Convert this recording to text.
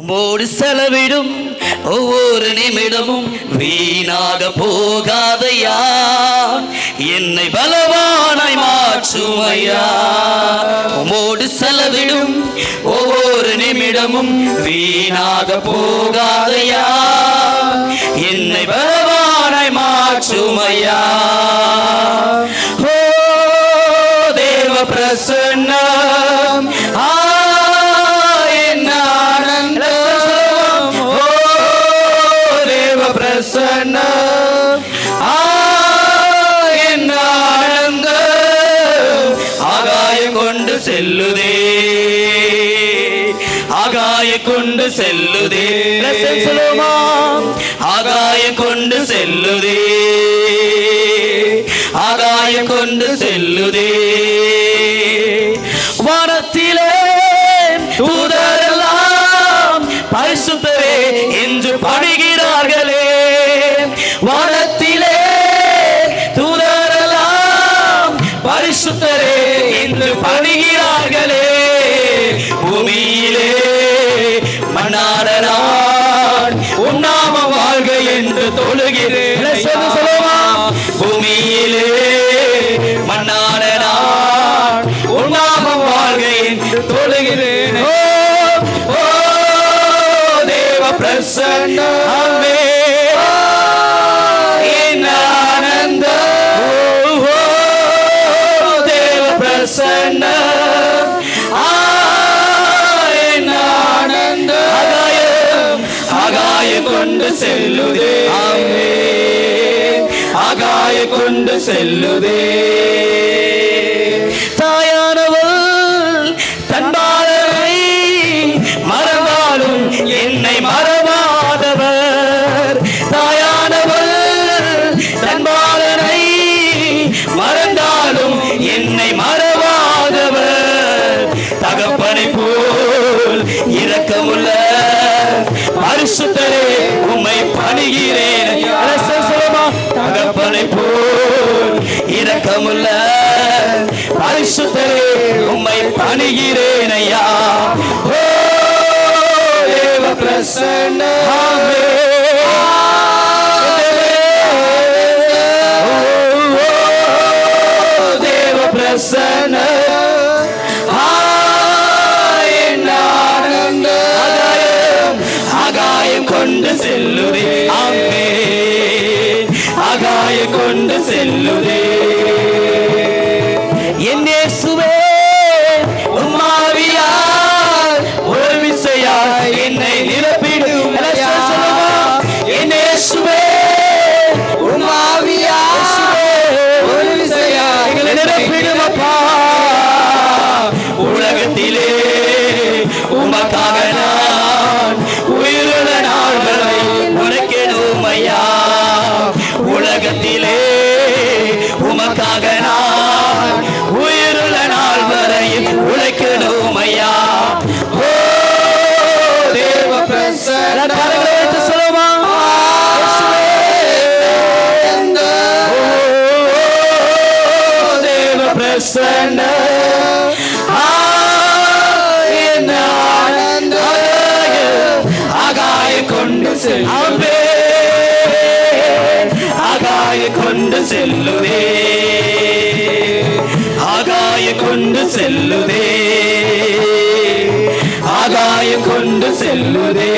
உம்மோடு செலவிடும் ஒவ்வொரு நிமிடமும் வீணாக போகாதையா, என்னை பலவானாய் மாற்றுமையா. உம்மோடு செலவிடும் ஒவ்வொரு நிமிடமும் வீணாக போகாதையா, என்னை பலவானாய் மாற்றுமையா. ஓ தேவ பிரசன்னம், என்ன ஆனந்தம். ஓ தேவ பிரசன்னம், என்ன ஆனந்தம். ஆகாயம் கொண்டு செல்லுதே, ஆகாயம் கொண்டு செல்லுதே. ஆகாயம் கொண்டு செல்லுதே, ஆகாயம் கொண்டு செல்லுதே. வானத்திலே தூதரெல்லாம் பரிசுத்தரே என்று பாடுகிறார்களே. வானத்திலே தூதரெல்லாம் பரிசுத்தரே என்று பாடுகிறார்களே. பூமியிலே மன்னார நான் உன்னாம வாழ்க என்று தொழுகிறேன். பூமியிலே மன்னார நான் உன்னாம வாழ்க என்று தொழுகிறேன். ஓ தேவ பிரசன்னம், என்ன ஆனந்தம். ஓ தேவ பிரசன்னம், என்ன ஆனந்தம். ஆகாயம் கொண்டு செல்லுதே, ஆகாயம் கொண்டு செல்லுதே. தாயானவள் தன் பாலனை மறந்தாலும் என்னை மறவாதவர். தாயானவள் தன் பாலனை மறந்தாலும் என்னை மறவாதவர். தகப்பனை போல் இரக்கமுள்ள பரிசுத்தரே உம்மை பணிகிறேன். தகப்பனை போல் இரக்கமுள்ள பரிசுத்தரே உம்மை பணிகிறேன் ஐயா. ஓ தேவ பிரசன்னம், தேவ பிரசன்னம், ஆகாயம் கொண்டு செல்லுதே. ஆமென். ஆகாயம் கொண்டு செல்லுதே. என் இயேசுவே உம் ஆவியால் ஒரு விசையாய் என்னை நிரப்பிடும். என் இயேசுவே உம் ஆவியால் ஒரு விசையாய் எங்களை நிரப்பிடும் அப்பா. உலகத்திலே உமக்காக நான் உயிருள்ள நாள்களை உனக்கெனும் ஐயா. உலகத்திலே உமக்காக நான் உயிருள்ள நாள் வரையில் உழைக்கணும் ஐயா. ஓ தேவ பிரசன்னம், சொல்லுமா. தேவ பிரசன்னம், என்ன ஆனந்தம். ஆகாயம் கொண்டு செல்லுதே, ஆகாயம் கொண்டு செல்லுதே, ஆகாயம் கொண்டு செல்லுதே, ஆகாயம் கொண்டு செல்லுதே.